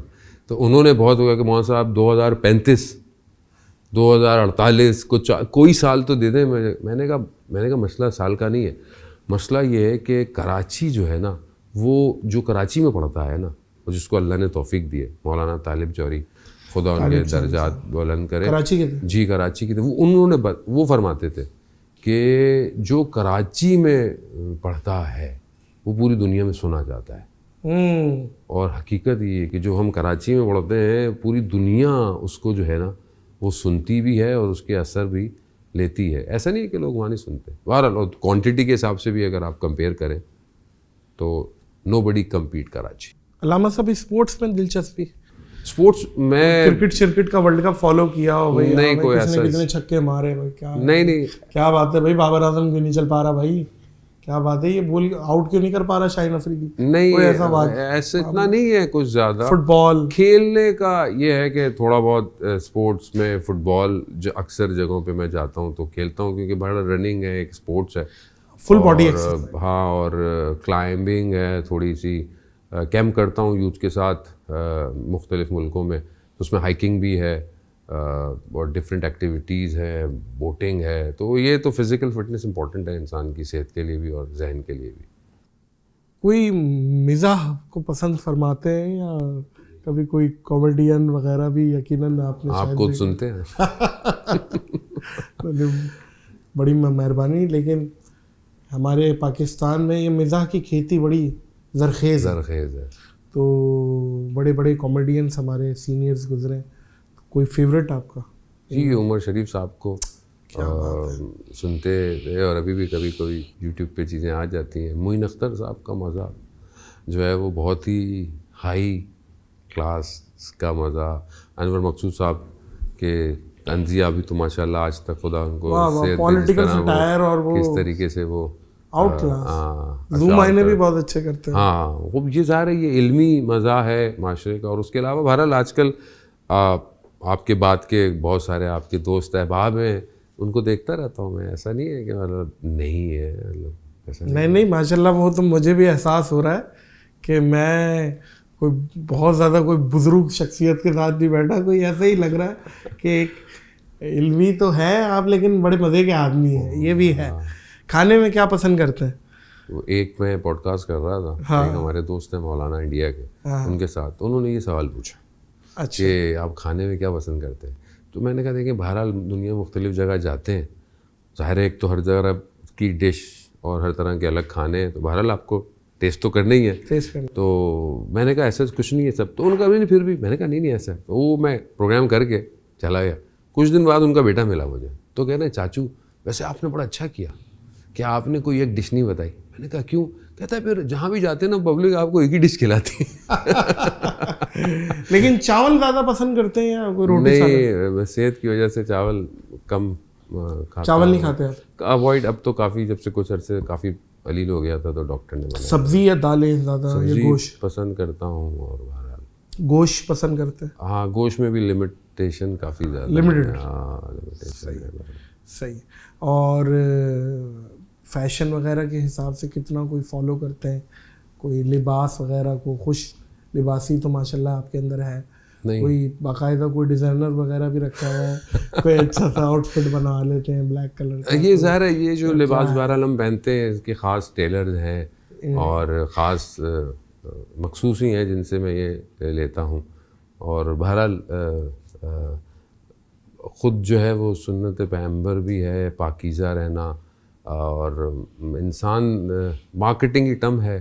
तो उन्होंने बहुत हो गया कि मौलाना साहब 2035 2048 कोई साल तो दे दें। मैंने कहा मसला साल का नहीं है, मसला ये है कि कराची जो है ना, वो जो कराची में पढ़ता है ना, वो जिसको अल्लाह ने तौफीक दी है, मौलाना तालिब जौहरी, खुदा उनके दर्जात बुलंद करे, कराची के थे जी, कराची के थे। उन्होंने वो फरमाते थे कि जो कराची में पढ़ता है वो पूरी दुनिया में सुना जाता है। और हकीकत ये है कि जो हम कराची में पढ़ते हैं पूरी दुनिया उसको जो है ना वो सुनती भी है और उसके असर भी लेती है। ऐसा नहीं है कि लोग वहाँ नहीं सुनते। बहरहाल क्वांटिटी के हिसाब से भी अगर आप कंपेयर करें तो नोबडी कम्पीट कराची। अल्लामा साहब स्पोर्ट्स में दिलचस्पी? स्पोर्ट्स में क्रिकेट का वर्ल्ड कप फॉलो किया हो भाई? नहीं, कोई ऐसा कितने छक्के मारे भाई? क्या नहीं क्या बात है भाई, बाबर आजम क्यों नहीं चल पा रहा भाई? क्या बात है, ये बोल आउट क्यों नहीं कर पा रहा शाहीन अफरीदी? नहीं, कोई ऐसा बात ऐसे इतना नहीं है कुछ ज़्यादा। फुटबॉल खेलने का ये है कि थोड़ा बहुत स्पोर्ट्स में फुटबॉल जो अक्सर जगहों पे मैं जाता हूँ तो खेलता हूँ, क्योंकि बड़ा रनिंग है, एक स्पोर्ट्स है। फुल बॉडी और एक्सरसाइज। हाँ, और क्लाइंबिंग है थोड़ी सी, कैंप करता हूँ यूथ के साथ मुख्तलिफ मुल्कों में, तो उसमें हाइकिंग भी है और डिफरेंट एक्टिविटीज़ है, बोटिंग है। तो ये तो फिज़िकल फिटनेस इंपॉर्टेंट है इंसान की सेहत के लिए भी और जहन के लिए भी। कोई मिजाह को पसंद फरमाते हैं या कभी कोई कॉमेडियन वगैरह भी यकीनन आपने आप शायद खुद देखे। सुनते हैं? मतलब बड़ी मेहरबानी, लेकिन हमारे पाकिस्तान में ये मिजाह की खेती बड़ी जरखेज़ है, जरखेज़ है। तो बड़े बड़े कॉमेडियंस हमारे सीनियर्स गुजरे, कोई फेवरेट आपका? जी, उमर शरीफ साहब को सुनते थे और अभी भी कभी कभी यूट्यूब पे चीज़ें आ जाती हैं। मोइन अख्तर साहब का मज़ा जो है वो बहुत ही हाई क्लास का मज़ा। अनवर मकसूद साहब के तंजिया भी तो माशाल्लाह आज तक खुदा उनको सेहत दे, जिस पॉलिटिकल तरह सटायर और वो किस तरीके से वो आउट क्लास जूम आईने भी बहुत अच्छे करते हैं। हाँ, वो ये ज़ाहिर है ये इल्मी मज़ा है माशरे का। और उसके अलावा बहरहाल आजकल आपके बात के बहुत सारे आपके दोस्त अहबाब हैं, उनको देखता रहता हूँ मैं। ऐसा नहीं है कि मतलब नहीं है, मतलब ऐसा नहीं माशाल्लाह, वो तो मुझे भी एहसास हो रहा है कि मैं कोई बहुत ज़्यादा कोई बुजुर्ग शख्सियत के साथ नहीं बैठा, कोई ऐसा ही लग रहा है कि एक इल्मी तो है आप, लेकिन बड़े मज़े के आदमी हैं, ये भी है। खाने में क्या पसंद करते हैं? तो एक मैं पॉडकास्ट कर रहा था, हाँ। एक हमारे दोस्त हैं मौलाना इंडिया के, हाँ। उनके साथ, तो उन्होंने ये सवाल पूछा अच्छा, कि आप खाने में क्या पसंद करते हैं। तो मैंने कहा देखिए, बहरहाल दुनिया मुख्तलिफ जगह जाते हैं, ज़ाहिर है एक तो हर जगह की डिश और हर तरह के अलग खाने हैं, तो बहरहाल आपको टेस्ट तो करना ही है। टेस्ट करना। तो मैंने कहा ऐसा कुछ नहीं है सब। तो उनका नहीं, फिर भी मैंने कहा नहीं ऐसा। तो वो मैं प्रोग्राम करके चला गया। कुछ दिन बाद उनका बेटा मिला मुझे, तो कह रहे हैं चाचू वैसे आपने बड़ा अच्छा किया कि आपने कोई एक डिश नहीं बताई। मैंने कहा क्यों? कहता है फिर जहाँ भी जाते हैं ना पब्लिक आपको एक ही डिश खिलाती है। लेकिन चावल ज़्यादा पसंद करते हैं या कोई रोटी? नहीं, सेहत की वजह से चावल कम खाता। चावल नहीं खाते आप? अवॉइड, अब तो काफ़ी, जब से कुछ अरसे काफ़ी अलील हो गया था तो डॉक्टर ने मना। सब्जी या दालें ज़्यादा या सब्जी गोश्त? पसंद करता हूँ और बहरहाल गोश्त पसंद करते हैं? हाँ, गोश्त में भी लिमिटेशन काफ़ी ज़्यादा। लिमिटेड। हाँ, लिमिटेशन है। सही। और फैशन वगैरह के हिसाब से कितना कोई फॉलो करते हैं? कोई लिबास वगैरह को, खुश लिबासी तो माशाल्लाह आपके अंदर है, नहीं, कोई बाकायदा कोई डिज़ाइनर वगैरह भी रखा हुआ है, कोई अच्छा सा आउटफिट बना लेते हैं ब्लैक कलर का? ये ज़ाहिर है ये जो लिबास बहरहाल हम पहनते हैं इसके ख़ास टेलर्स हैं और ख़ास मखसूस ही हैं जिनसे मैं ये लेता हूँ। और बहरहाल ख़ुद जो है वो सुन्नत पैगंबर भी है पाकीज़ा रहना। और इंसान, मार्केटिंग की टर्म है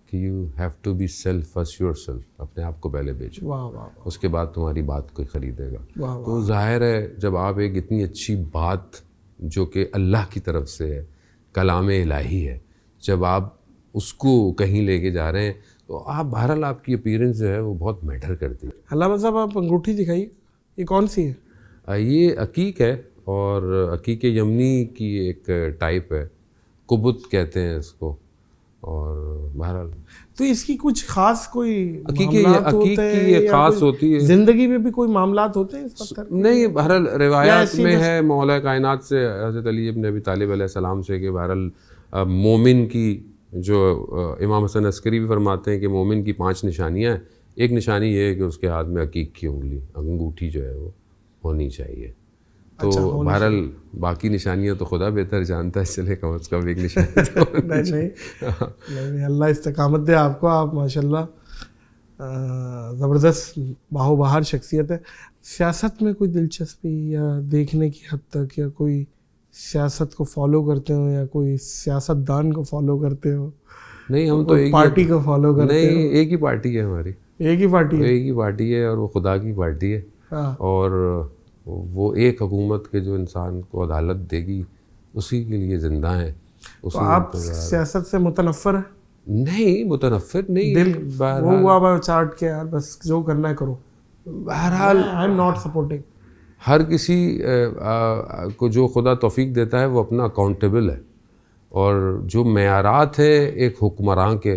कि you have to be self first yourself, अपने आप को पहले बेचो, वाह वाह, उसके बाद तुम्हारी बात कोई ख़रीदेगा। वाह तो जाहिर है जब आप एक इतनी अच्छी बात जो कि अल्लाह की तरफ से है, कलाम इलाही है, जब आप उसको कहीं लेके जा रहे हैं तो आप बहरहाल आपकी अपीयरेंस जो है वो बहुत मैटर करती है। अल्लामा साहब आप अंगूठी दिखाइए, ये कौन सी है? ये अकीक है और अकीक यमनी की एक टाइप है, कुबुत कहते हैं इसको। और बहरहाल तो इसकी कुछ खास कोई अकीक मामलात होते की हैं ये या खास कोई होती है? जिंदगी में भी कोई मामलात होते हैं इस पत्थर के? नहीं, बहरहाल रिवायात ऐसी में बस- है मौला कायनात से हज़रत अली इब्न अबी तालिब अलैहिस्सलाम से कि बहरहाल मोमिन की जो इमाम हसन अस्करी भी फरमाते हैं कि मोमिन की 5 निशानियाँ हैं। एक निशानी ये है कि उसके हाथ में अकीक की अंगूठी जो है वो होनी चाहिए। तो अच्छा, बहरहाल बाकी निशानियाँ तो खुदा बेहतर जानता है, चले कम अज़ कम एक निशानी तो नहीं, अल्लाह इस्तकामत दे आपको। आप माशाल्लाह ज़बरदस्त बाहोबार शख्सियत है। सियासत में कोई दिलचस्पी या देखने की हद तक, या कोई सियासत को फॉलो करते हो या कोई सियासतदान को फॉलो करते हो? नहीं, हम तो एक पार्टी को फॉलो करते हो? नहीं, एक ही पार्टी है हमारी, एक ही पार्टी है? एक ही पार्टी है और वो खुदा की पार्टी है। हाँ। और वो एक हुकूमत के जो इंसान को अदालत देगी उसी के लिए ज़िंदा है। तो आप सियासत से मुतनफ़्फ़र हैं? नहीं, मुतनफ़्फ़िर नहीं, दिल बहरहाल वो हुआ बस चाट के यार बस जो करना है करो, बहरहाल आई एम नॉट सपोर्टिंग। हर किसी को जो खुदा तौफीक देता है वो अपना अकाउंटेबल है। और जो मेयारात है एक हुक्मरान के,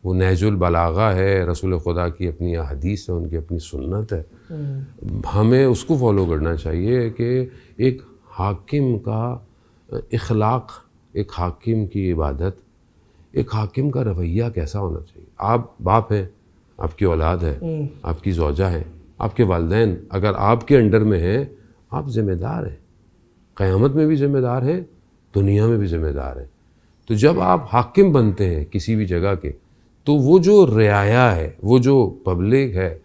वो नहजुल बलागा है, रसूल खुदा की अपनी हदीस है, उनकी अपनी सुन्नत है। हमें उसको फॉलो करना चाहिए कि एक हाकिम का इखलाक, एक हाकिम की इबादत, एक हाकिम का रवैया कैसा होना चाहिए। आप बाप हैं, आपकी औलाद है, आपकी ज़ौजा है, आपके वालिदैन अगर आपके अंडर में हैं, आप ज़िम्मेदार हैं, क़यामत में भी ज़िम्मेदार हैं, दुनिया में भी ज़िम्मेदार हैं। तो जब आप हाकिम बनते हैं किसी भी जगह के, तो वो जो रियाया है, वो जो पब्लिक है,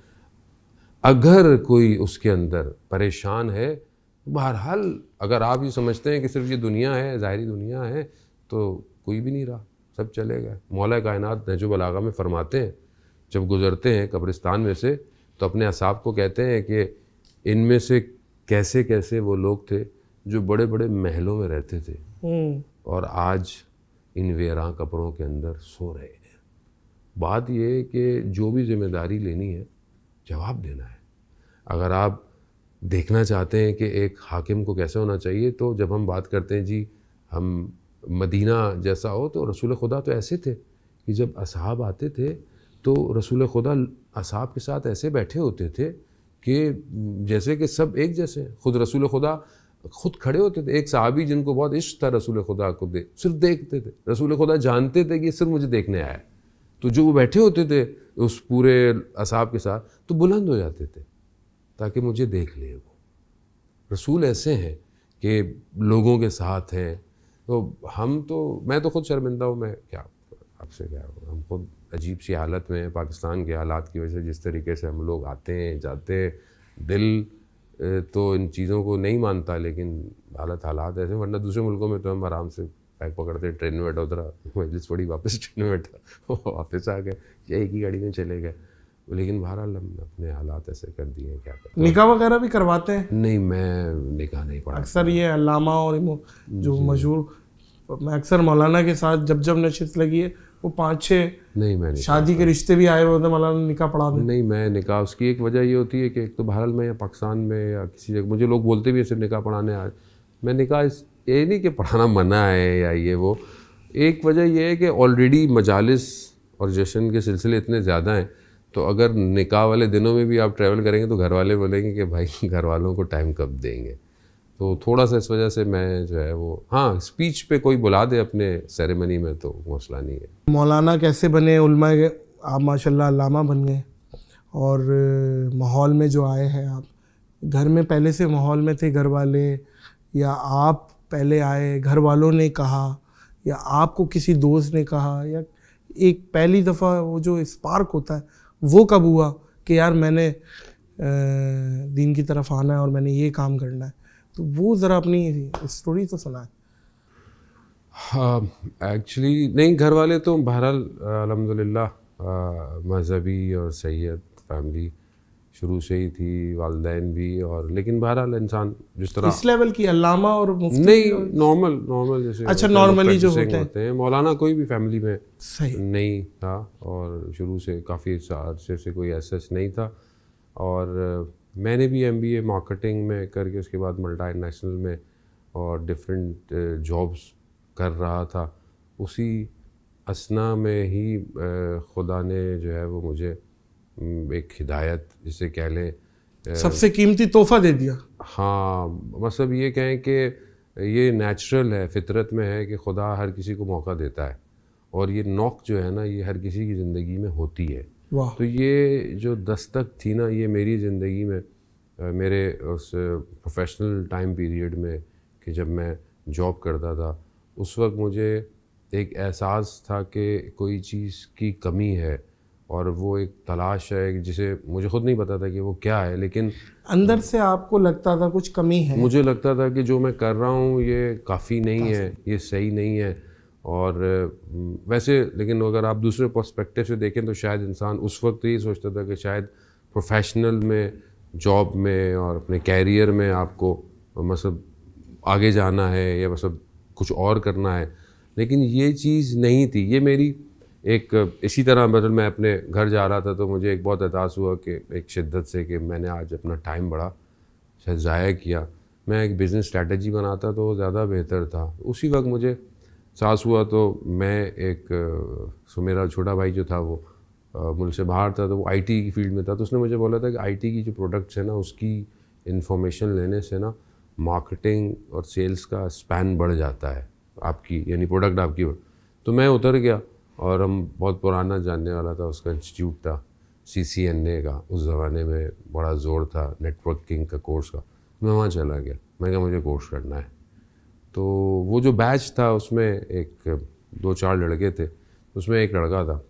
अगर कोई उसके अंदर परेशान है, बहरहाल अगर आप ये समझते हैं कि सिर्फ ये दुनिया है, ज़ाहिरी दुनिया है, तो कोई भी नहीं रहा, सब चलेगा। मौला कायनात नहजुल बलागा में फरमाते हैं, जब गुज़रते हैं कब्रिस्तान में से तो अपने असाब को कहते हैं कि इनमें से कैसे कैसे वो लोग थे जो बड़े बड़े महलों में रहते थे और आज इन वेरां कब्रों के अंदर सो रहे हैं। बात ये है कि जो भी जिम्मेदारी लेनी है, जवाब देना है। अगर आप देखना चाहते हैं कि एक हाकिम को कैसे होना चाहिए, तो जब हम बात करते हैं जी हम मदीना जैसा हो, तो रसूल खुदा तो ऐसे थे कि जब असहाब आते थे तो रसूल खुदा असहाब के साथ ऐसे बैठे होते थे कि जैसे कि सब एक जैसे। खुद रसूल खुदा खुद खड़े होते थे। एक सहाबी जिनको बहुत इश्क था रसूल खुदा को सिर्फ देखते थे। रसूल खुदा जानते थे कि सिर्फ मुझे देखने आया है, तो जो वो बैठे होते थे उस पूरे असहाब के साथ, तो बुलंद हो जाते थे ताकि मुझे देख ले। वो रसूल ऐसे हैं कि लोगों के साथ हैं। तो मैं तो खुद शर्मिंदा हूँ, मैं क्या आपसे क्या हूँ। हम खुद अजीब सी हालत में हैं पाकिस्तान के हालात की वजह से, जिस तरीके से हम लोग आते हैं जाते हैं, दिल तो इन चीज़ों को नहीं मानता, लेकिन हालात ऐसे। वरना दूसरे मुल्कों में तो हम आराम से बैग पकड़ते ट्रेन में बैठा, उतरा मजलिस पड़ी, वापस ट्रेन में बैठा, वापस आ गए या एक ही गाड़ी में चले गए। लेकिन बहरहाल हम अपने हालात ऐसे कर दिए, क्या करें। निकाह वगैरह भी करवाते हैं? नहीं, मैं निकाह नहीं पढ़ा। अक्सर ये अल्लामा और जो मशहूर, मैं अक्सर मौलाना के साथ जब नशिस्त लगी है, वो 5-6 नहीं, मैं शादी के रिश्ते भी आए हुए थे, मौलाना निकाह पढ़ा दें। नहीं, मैं निकाह, उसकी एक वजह ये होती है कि एक तो बहरहाल मैं या पाकिस्तान में या किसी जगह, मुझे लोग बोलते भी हैं सिर्फ निकाह पढ़ाने आ, मैं निकाह ये नहीं कि पढ़ाना मना है या ये वो। एक वजह यह है कि ऑलरेडी मजालिस और जश्न के सिलसिले इतने ज़्यादा हैं, तो अगर निकाह वाले दिनों में भी आप ट्रैवल करेंगे तो घर वाले बोलेंगे कि भाई घर वालों को टाइम कब देंगे। तो थोड़ा सा इस वजह से मैं जो है वो, हाँ, स्पीच पे कोई बुला दे अपने सेरेमनी में तो मसला नहीं है। मौलाना कैसे बने, उलमा आप माशाल्लाह अल्लामा बन गए, और माहौल में जो आए हैं आप, घर में पहले से माहौल में थे घर वाले, या आप पहले आए, घर वालों ने कहा, या आपको किसी दोस्त ने कहा, या एक पहली दफ़ा वो जो स्पार्क होता है वो कब हुआ कि यार मैंने दीन की तरफ आना है और मैंने ये काम करना है? तो वो ज़रा अपनी स्टोरी तो सुना है। हाँ, एक्चुअली नहीं, घर वाले तो बहरहाल अल्हम्दुलिल्लाह मज़हबी और सैयद फैमिली शुरू से ही थी, वालिदैन भी, और लेकिन बहरहाल इंसान जिस तरह इस लेवल की अल्लामा और मुफ्ती नहीं, नॉर्मल जैसे, अच्छा, नॉर्मली जो होते हैं, मौलाना कोई भी फैमिली में सही नहीं था, और शुरू से काफ़ी अरसे से कोई ऐसा नहीं था। और मैंने भी MBA मार्केटिंग में करके उसके बाद मल्टीनेशनल में और डिफरेंट जॉब्स कर रहा था। उसी असना में ही खुदा ने जो है वो मुझे एक हिदायत जिसे कह लें, सबसे कीमती तोहफा दे दिया। हाँ, मतलब ये कहें कि ये नेचुरल है, फितरत में है कि खुदा हर किसी को मौका देता है, और ये नॉक जो है ना, ये हर किसी की ज़िंदगी में होती है। तो ये जो दस्तक थी ना, ये मेरी ज़िंदगी में मेरे उस प्रोफेशनल टाइम पीरियड में कि जब मैं जॉब करता था, उस वक्त मुझे एक एहसास था कि कोई चीज़ की कमी है, और वो एक तलाश है जिसे मुझे खुद नहीं पता था कि वो क्या है, लेकिन अंदर से आपको लगता था कुछ कमी है। मुझे लगता था कि जो मैं कर रहा हूँ ये काफ़ी नहीं है, ये सही नहीं है। और वैसे लेकिन अगर आप दूसरे पर्सपेक्टिव से देखें तो शायद इंसान उस वक्त यही सोचता था कि शायद प्रोफेशनल में, जॉब में और अपने कैरियर में आपको मतलब आगे जाना है या मतलब कुछ और करना है, लेकिन ये चीज़ नहीं थी। ये मेरी एक इसी तरह मतलब मैं अपने घर जा रहा था तो मुझे एक बहुत एहसास हुआ कि एक शिद्दत से कि मैंने आज अपना टाइम बड़ा शायद ज़ाया किया। मैं एक बिज़नेस स्ट्रैटेजी बनाता तो ज़्यादा बेहतर था। उसी वक्त मुझे एहसास हुआ, तो मैं सो मेरा छोटा भाई जो था वो मुल्क से बाहर था, तो वो IT की फील्ड में था, तो उसने मुझे बोला था कि IT की जो प्रोडक्ट्स है ना, उसकी इन्फॉर्मेशन लेने से ना मार्केटिंग और सेल्स का स्पैन बढ़ जाता है। आपकी यानी प्रोडक्ट आपकी। तो मैं उतर गया और हम बहुत पुराना जानने वाला था, उसका इंस्टीट्यूट था CCNA का, उस ज़माने में बड़ा ज़ोर था नेटवर्किंग का कोर्स का। मैं वहाँ चला गया, मैं कहा मुझे कोर्स करना है। तो वो जो बैच था उसमें एक 2-4 लड़के थे, उसमें एक लड़का था,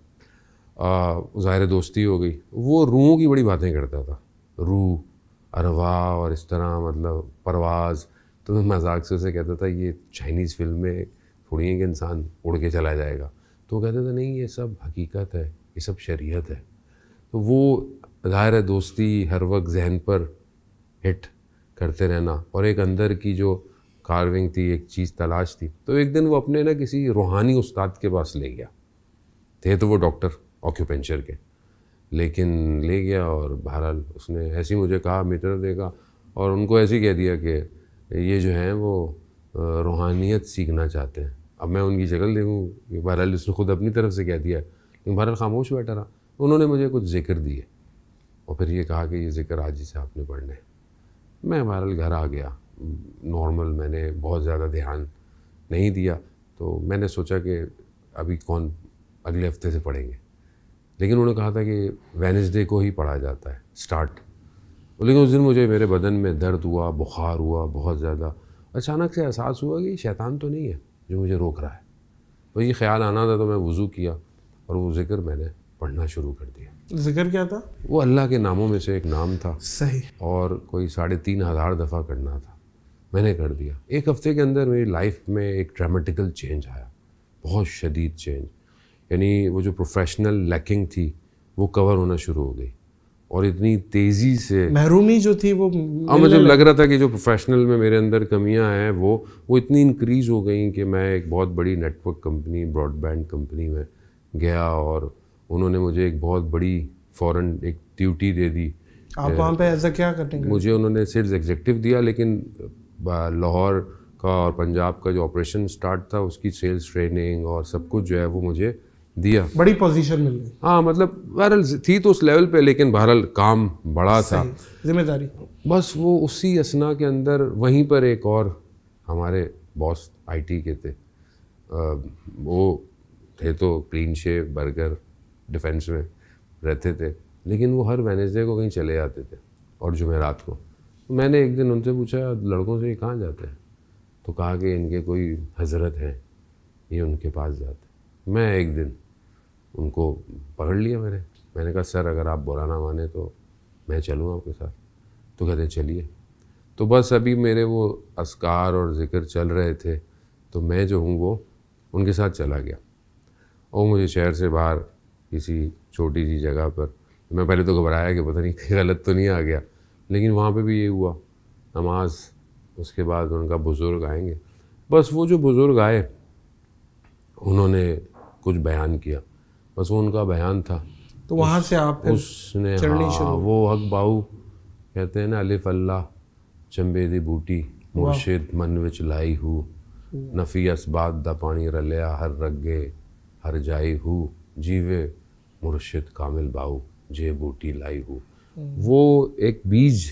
ज़ाहिर दोस्ती हो गई। वो रूहों की बड़ी बातें करता था, रूह, अरवाह और इस तरह, मतलब परवाज़। तो मैं मजाक से उसे कहता था ये चाइनीज़ फिल्म में थोड़ी है कि इंसान उड़ के चला जाएगा। तो वो कहता था नहीं, ये सब हकीकत है, ये सब शरीयत है। तो वो ज़ाहिर है दोस्ती हर वक्त जहन पर हिट करते रहना, और एक अंदर की जो कार्विंग थी, एक चीज़ तलाश थी। तो एक दिन वो अपने ना किसी रूहानी उस्ताद के पास ले गया। थे तो वो डॉक्टर ऑक्यूपेंचर के, लेकिन ले गया और बहरहाल उसने ऐसे ही मुझे कहा, मेरी तरफ देखा और उनको ऐसे ही कह दिया कि ये जो हैं वो रूहानियत सीखना चाहते हैं। अब मैं उनकी शक्ल देखूँ कि बहरहाल उसने खुद अपनी तरफ से कह दिया, लेकिन बहरहाल खामोश बैठा रहा। उन्होंने मुझे कुछ जिक्र दिए और फिर ये कहा कि ये जिक्र आज ही से आपने पढ़ने। मैं बहरहाल घर आ गया नॉर्मल, मैंने बहुत ज़्यादा ध्यान नहीं दिया। तो मैंने सोचा कि अभी कौन, अगले हफ्ते से पढ़ेंगे। लेकिन उन्होंने कहा था कि वेडनेसडे को ही पढ़ा जाता है स्टार्ट। लेकिन उस दिन मुझे मेरे बदन में दर्द हुआ, बुखार हुआ बहुत ज़्यादा। अचानक से एहसास हुआ कि शैतान तो नहीं है जो मुझे रोक रहा है। तो ये ख्याल आना था, तो मैं वज़ू किया और वो ज़िक्र मैंने पढ़ना शुरू कर दिया। जिक्र क्या था? वो अल्लाह के नामों में से एक नाम था। सही। और कोई 3,500 दफ़ा करना था। मैंने कर दिया। एक हफ़्ते के अंदर मेरी लाइफ में एक ड्रामेटिकल चेंज आया, बहुत शदीद चेंज। यानी वो जो प्रोफेशनल लैकिंग थी वो कवर होना शुरू हो गई, और इतनी तेज़ी से महरूमी जो थी वो मुझे लग रहा था कि जो प्रोफेशनल में मेरे अंदर कमियां हैं वो इतनी इंक्रीज़ हो गई कि मैं एक बहुत बड़ी नेटवर्क कंपनी, ब्रॉडबैंड कंपनी में गया और उन्होंने मुझे एक बहुत बड़ी फ़ॉरेन एक ड्यूटी दे दी। आप वहाँ पे ऐसा क्या करेंगे? मुझे उन्होंने सिर्फ एग्जीक्यूटिव दिया, लेकिन लाहौर का और पंजाब का जो ऑपरेशन स्टार्ट था उसकी सेल्स ट्रेनिंग और सब कुछ जो है वो मुझे दिया। बड़ी पोजीशन मिल गई। हाँ, मतलब बहरहाल थी तो उस लेवल पे, लेकिन बहरहाल काम बड़ा था, जिम्मेदारी। बस वो उसी असना के अंदर वहीं पर एक और हमारे बॉस IT के थे, वो थे तो क्लीन शेव, बर्गर, डिफेंस में रहते थे, लेकिन वो हर वेडनेसडे को कहीं चले जाते थे और जुमेरात को। मैंने एक दिन उनसे पूछा, लड़कों से ये कहाँ जाते हैं? तो कहा कि इनके कोई हजरत हैं, ये उनके पास जाते हैं। मैं एक दिन उनको पकड़ लिया मैंने कहा सर अगर आप बुरा ना माने तो मैं चलूँ आपके साथ। तो कहते चलिए। तो बस अभी मेरे वो अस्कार और ज़िक्र चल रहे थे, तो मैं जो हूँ वो उनके साथ चला गया, और मुझे शहर से बाहर किसी छोटी सी जगह पर, मैं पहले तो घबराया कि पता नहीं कहीं गलत तो नहीं आ गया, लेकिन वहाँ पे भी ये हुआ, नमाज, उसके बाद उनका बुज़ुर्ग आएंगे। बस वो जो बुज़ुर्ग आए उन्होंने कुछ बयान किया, बस वो उनका बयान था। तो वहाँ से आप उसने हाँ, वो हक बाहू कहते हैं ना, अलिफ अल्लाह चंबे दी बूटी मुर्शिद मन विच लाई हूँ, नफ़ी असबात दा पानी रलिया हर रगे हर जाई हूँ, जीवे मुर्शिद कामिल बाहू जे बूटी लाई हूँ। वो एक बीज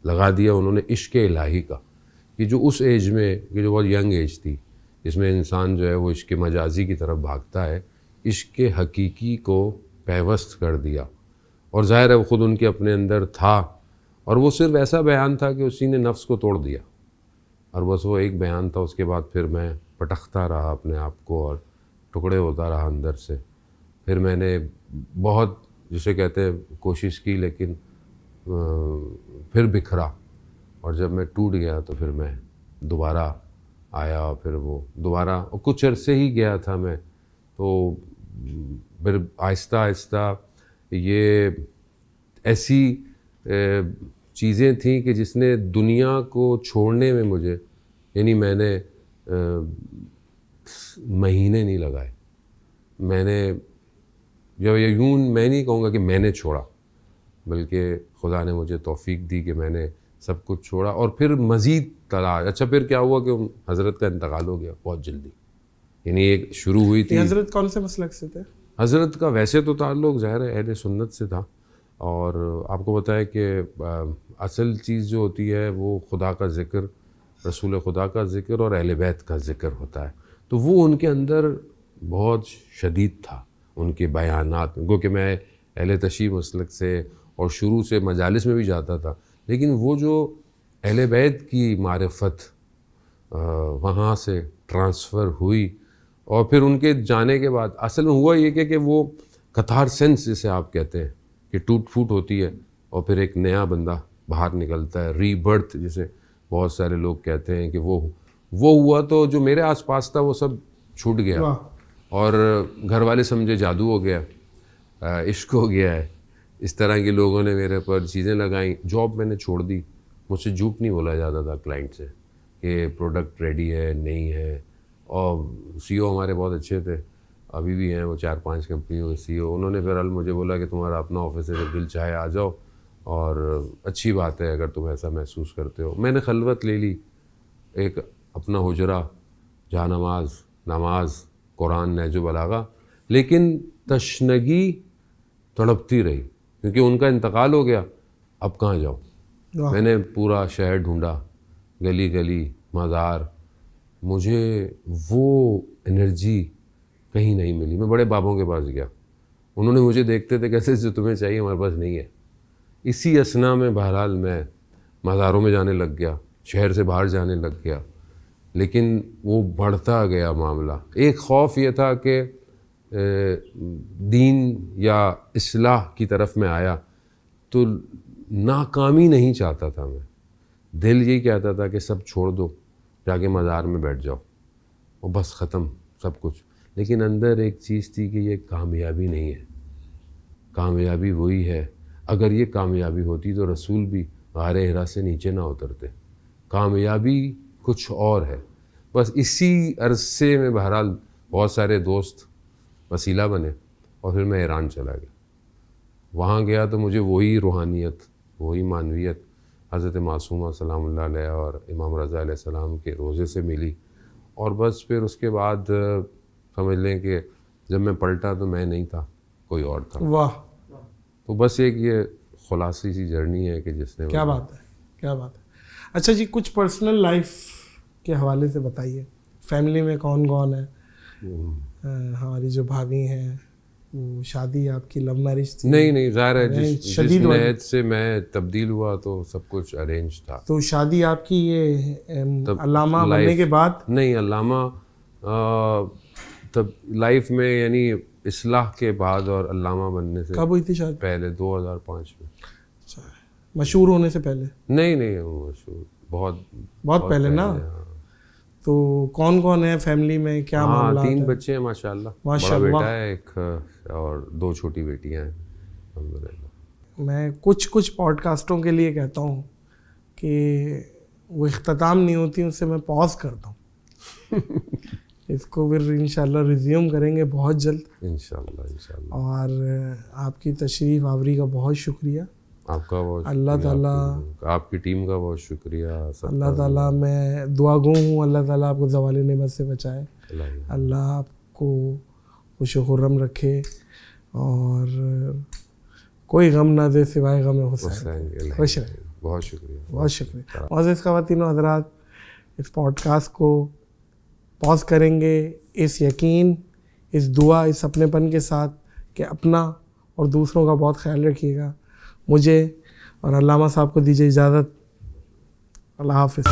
लगा दिया उन्होंने इश्क इलाही का, कि जो उस एज में, कि जो बहुत यंग एज थी, जिसमें इंसान जो है वो इश्क मजाजी की तरफ भागता है, इश्क हकीकी को पैवस्त कर दिया। और ज़ाहिर है वो ख़ुद उनके अपने अंदर था, और वो सिर्फ ऐसा बयान था कि उसी ने नफ्स को तोड़ दिया, और बस वो एक बयान था। उसके बाद फिर मैं पटकता रहा अपने आप को और टुकड़े होता रहा अंदर से। फिर मैंने बहुत, जिसे कहते हैं, कोशिश की, लेकिन फिर बिखरा, और जब मैं टूट गया तो फिर मैं दोबारा आया, और फिर वो दोबारा, और कुछ अरसे ही गया था मैं, तो फिर आहिस्ता आहिस्ता ये ऐसी चीज़ें थीं कि जिसने दुनिया को छोड़ने में मुझे, यानी मैंने महीने नहीं लगाए। मैंने जब ये यूं, मैं नहीं कहूँगा कि मैंने छोड़ा, बल्कि खुदा ने मुझे तौफीक दी कि मैंने सब कुछ छोड़ा, और फिर मज़ीद तलाश। अच्छा, फिर क्या हुआ कि हज़रत का इंतकाल हो गया बहुत जल्दी, यानी एक शुरू हुई थी। हज़रत कौन से मसलक से थे? हज़रत का वैसे तो ताल्लुक़ ज़ाहिर है अहले सुन्नत से था, और आपको बताया कि असल चीज़ जो होती है वो खुदा का ज़िक्र, रसूल खुदा का ज़िक्र और अहले बैत का ज़िक्र होता है। तो वो उनके अंदर बहुत शदीद था, उनके बयानात में। गो कि मैं अहले तशय्युअ मसलक से और शुरू से मजालिस में भी जाता था, लेकिन वो जो अहले बैत की मारिफत वहाँ से ट्रांसफ़र हुई और फिर उनके जाने के बाद असल में हुआ ये कि वो कतार सेंस जिसे आप कहते हैं कि टूट फूट होती है और फिर एक नया बंदा बाहर निकलता है, रीबर्थ जिसे बहुत सारे लोग कहते हैं कि वो हुआ। तो जो मेरे आसपास था वो सब छूट गया और घर वाले समझे जादू हो गया, इश्क हो गया है। इस तरह के लोगों ने मेरे पर चीज़ें लगाई। जॉब मैंने छोड़ दी, मुझसे झूठ नहीं बोला जाता था क्लाइंट से कि प्रोडक्ट रेडी है नहीं है। और सीईओ हमारे बहुत अच्छे थे, अभी भी हैं, वो 4-5 कंपनियों के सीईओ। उन्होंने फिर मुझे बोला कि तुम्हारा अपना ऑफिस है, जब दिल चाहे आ जाओ और अच्छी बात है अगर तुम ऐसा महसूस करते हो। मैंने खलवत ले ली, एक अपना हुजरा जहाँ नमाज कुरान नहज बलागा, लेकिन तशनगी तड़पती रही क्योंकि उनका इंतकाल हो गया। अब कहाँ जाऊँ? मैंने पूरा शहर ढूंढा, गली गली मज़ार, मुझे वो एनर्जी कहीं नहीं मिली। मैं बड़े बाबों के पास गया, उन्होंने मुझे देखते थे कैसे जो तुम्हें चाहिए हमारे पास नहीं है। इसी असना में बहरहाल मैं मज़ारों में जाने लग गया, शहर से बाहर जाने लग गया, लेकिन वो बढ़ता गया मामला। एक ख़ौफ ये था कि दीन या इस्लाह की तरफ मैं आया तो नाकामी नहीं चाहता था मैं। दिल यही कहता था कि सब छोड़ दो, जाके मज़ार में बैठ जाओ और बस ख़त्म सब कुछ। लेकिन अंदर एक चीज़ थी कि ये कामयाबी नहीं है, कामयाबी वही है। अगर ये कामयाबी होती तो रसूल भी गारे हिरा से नीचे ना उतरते। कामयाबी कुछ और है। बस इसी अरसे में बहरहाल बहुत सारे दोस्त वसीला बने और फिर मैं ईरान चला गया। वहाँ गया तो मुझे वही रूहानियत, वही मानवियत हज़रत मासूमा सलामुल्लाह अलैहा और इमाम रज़ा अलैहिस्सलाम के रोज़े से मिली। और बस फिर उसके बाद समझ लें कि जब मैं पलटा तो मैं नहीं था, कोई और था। वाह। तो बस एक ये खुलासी सी जर्नी है कि जिसने क्या बात है, क्या बात है। अच्छा जी, कुछ पर्सनल लाइफ के हवाले से बताइए। फैमिली में कौन कौन है? हमारी जो भाभी हैं वो शादी आपकी लव मैरिज थी? नहीं, ज़ाहिर है जिस नहज से मैं तब्दील हुआ तो सब कुछ अरेंज था। तो शादी आपकी ये अल्लामा बनने के बाद? नहीं, अल्लामा तब लाइफ में यानी इस्लाह के बाद और अल्लामा बनने से कब हुई थी शादी? पहले 2005 में। अच्छा, मशहूर होने से पहले? नहीं मशहूर बहुत पहले ना। तो कौन कौन है फैमिली में, क्या मामला? 3 बच्चे हैं माशाल्लाह। बड़ा बेटा है एक और 2 छोटी बेटियां हैं अल्हम्दुलिल्लाह। मैं कुछ पॉडकास्टों के लिए कहता हूँ कि वो इख्तिताम नहीं होती, उससे मैं पॉज करता हूँ। इसको फिर इंशाल्लाह रिज्यूम करेंगे बहुत जल्द इंशाल्लाह। और आपकी तशरीफ़ आवरी का बहुत शुक्रिया। आपका बहुत अल्लाह ताला, आपकी टीम का बहुत शुक्रिया। अल्लाह ताला, मैं दुआ गो हूँ अल्लाह ताला आपको ज़वाल नेमत से बचाए, अल्लाह आपको खुश खुर्रम रखे और कोई गम ना दे सिवाय गम हुसैन। खुश रहे। बहुत शुक्रिया, बहुत शुक्रिया। मुअज़्ज़िज़ ख़वातीन व हज़रात, इस पॉडकास्ट को पॉज करेंगे इस यकीन, इस दुआ, इस अपनेपन के साथ कि अपना और दूसरों का बहुत ख्याल रखिएगा। मुझे और अल्लामा साहब को दीजिए इजाज़त। अल्लाह हाफ़िज़।